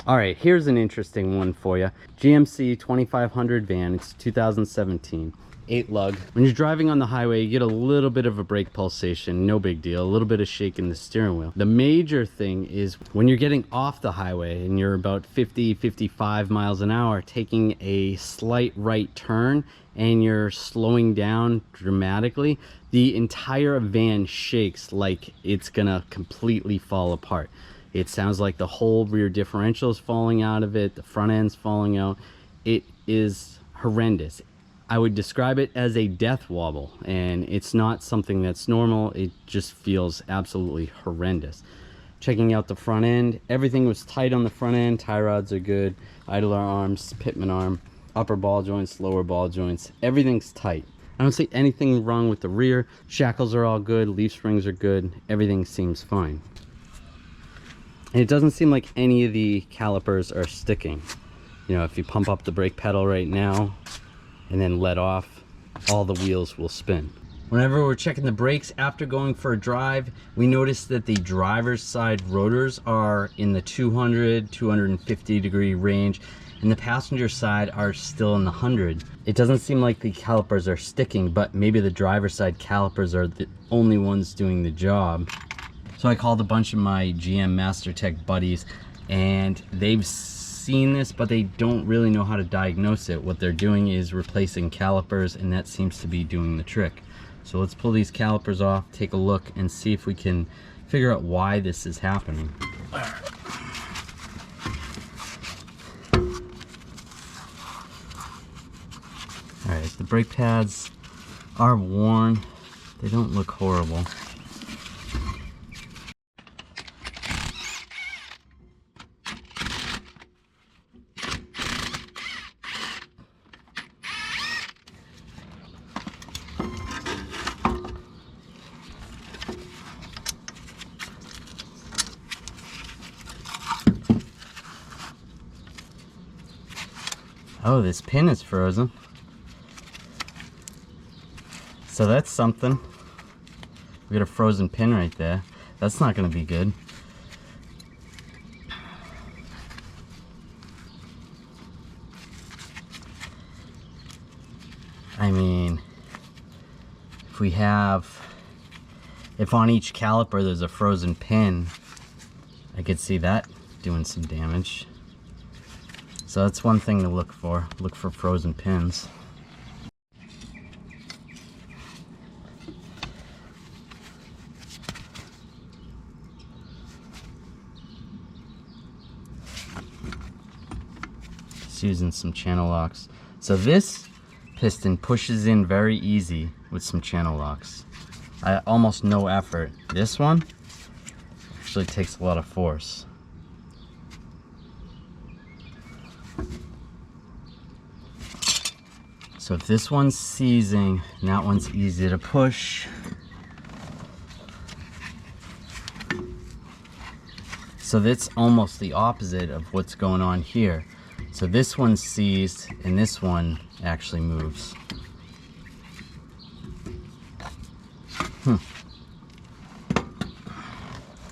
All right, here's an interesting one for you. GMC 2500 van, it's 2017. 8 lug. When you're driving on the highway, you get a little bit of a brake pulsation, no big deal, a little bit of shake in the steering wheel. The major thing is when you're getting off the highway and you're about 50-55 miles an hour, taking a slight right turn and you're slowing down dramatically, the entire van shakes like it's gonna completely fall apart. It sounds like the whole rear differential is falling out of it, the front end's falling out. It is horrendous. I would describe it as a death wobble, and it's not something that's normal. It just feels absolutely horrendous. Checking out the front end, everything was tight on the front end. Tie rods are good, idler arms, pitman arm, upper ball joints, lower ball joints, everything's tight. I don't see anything wrong with the rear. Shackles are all good, leaf springs are good, everything seems fine. And it doesn't seem like any of the calipers are sticking. You know, if you pump up the brake pedal right now and then let off, all the wheels will spin. Whenever we're checking the brakes after going for a drive, we notice that the driver's side rotors are in the 200-250 degree range, and the passenger side are still in the 100. It doesn't seem like the calipers are sticking, but maybe the driver's side calipers are the only ones doing the job. So I called a bunch of my GM Master Tech buddies, and they've seen this, but they don't really know how to diagnose it. What they're doing is replacing calipers, and that seems to be doing the trick. So let's pull these calipers off, take a look, and see if we can figure out why this is happening. Alright, the brake pads are worn. They don't look horrible. Oh, this pin is frozen. So that's something. We got a frozen pin right there. That's not going to be good. I mean, if on each caliper there's a frozen pin, I could see that doing some damage. So that's one thing to look for. Look for frozen pins. Just using some channel locks. So this piston pushes in very easy with some channel locks. Almost no effort. This one actually takes a lot of force. So if this one's seizing and that one's easy to push, so that's almost the opposite of what's going on here. So this one's seized and this one actually moves.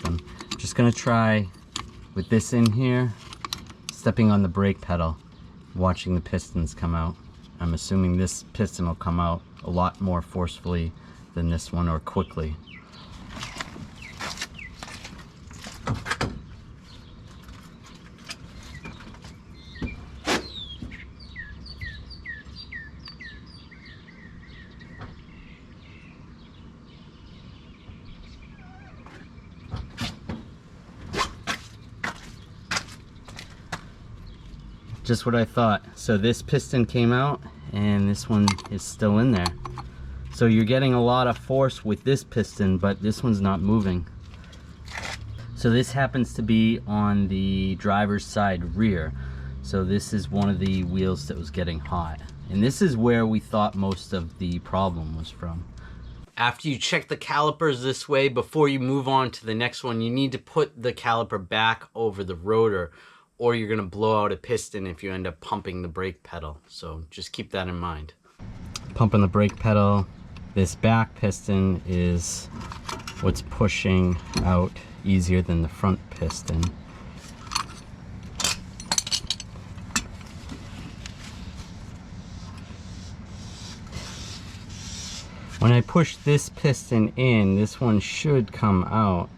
I'm just gonna try with this in here, stepping on the brake pedal, watching the pistons come out. I'm assuming this piston will come out a lot more forcefully than this one, or quickly. Just what I thought. So this piston came out and this one is still in there. So you're getting a lot of force with this piston, but this one's not moving. So this happens to be on the driver's side rear. So this is one of the wheels that was getting hot. And this is where we thought most of the problem was from. After you check the calipers this way, before you move on to the next one, you need to put the caliper back over the rotor, or you're gonna blow out a piston if you end up pumping the brake pedal. So just keep that in mind. Pumping the brake pedal, this back piston is what's pushing out easier than the front piston. When I push this piston in, this one should come out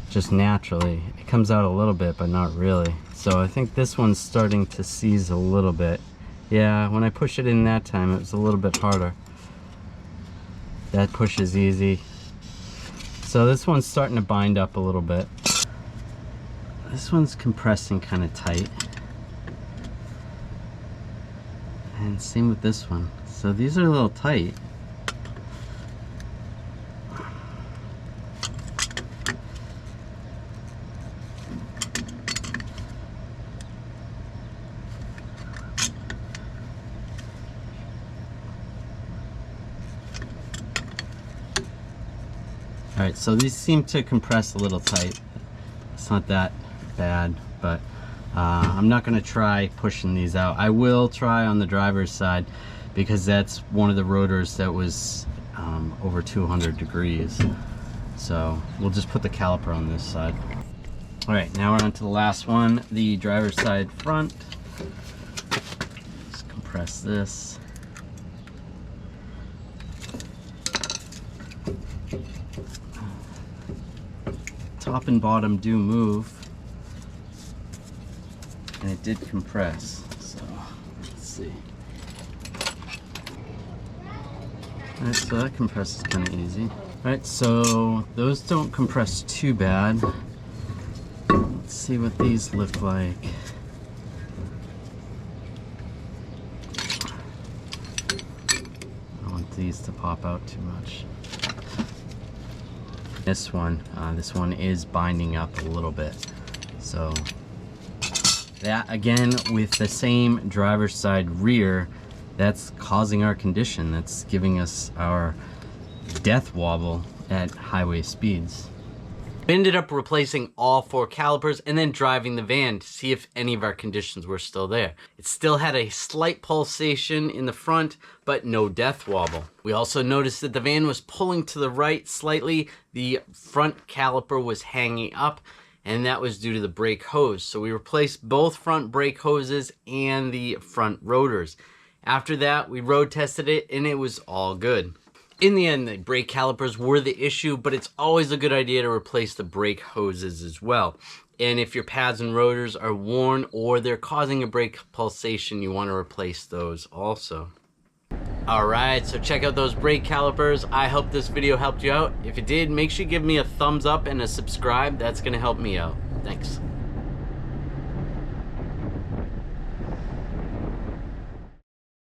just naturally. It comes out a little bit, but not really. So I think this one's starting to seize a little bit. Yeah, when I push it in that time, it was a little bit harder. That push is easy. So this one's starting to bind up a little bit. This one's compressing kind of tight. And same with this one. So these are a little tight. Alright, so these seem to compress a little tight. It's not that bad, but I'm not going to try pushing these out. I will try on the driver's side because that's one of the rotors that was over 200 degrees. So we'll just put the caliper on this side. Alright, now we're on to the last one, the driver's side front. Just compress this. Top and bottom do move, and it did compress, so let's see. Alright, so that compresses kind of easy. Alright, so those don't compress too bad. Let's see what these look like. I don't want these to pop out too much. This one is binding up a little bit. So that, again, with the same driver's side rear, that's causing our condition. That's giving us our death wobble at highway speeds. We ended up replacing all 4 calipers and then driving the van to see if any of our conditions were still there. It still had a slight pulsation in the front, but no death wobble. We also noticed that the van was pulling to the right slightly. The front caliper was hanging up, and that was due to the brake hose. So we replaced both front brake hoses and the front rotors. After that, we road tested it and it was all good. In the end, the brake calipers were the issue, but it's always a good idea to replace the brake hoses as well. And if your pads and rotors are worn or they're causing a brake pulsation, you want to replace those also. Alright, so check out those brake calipers. I hope this video helped you out. If it did, make sure you give me a thumbs up and a subscribe. That's going to help me out. Thanks.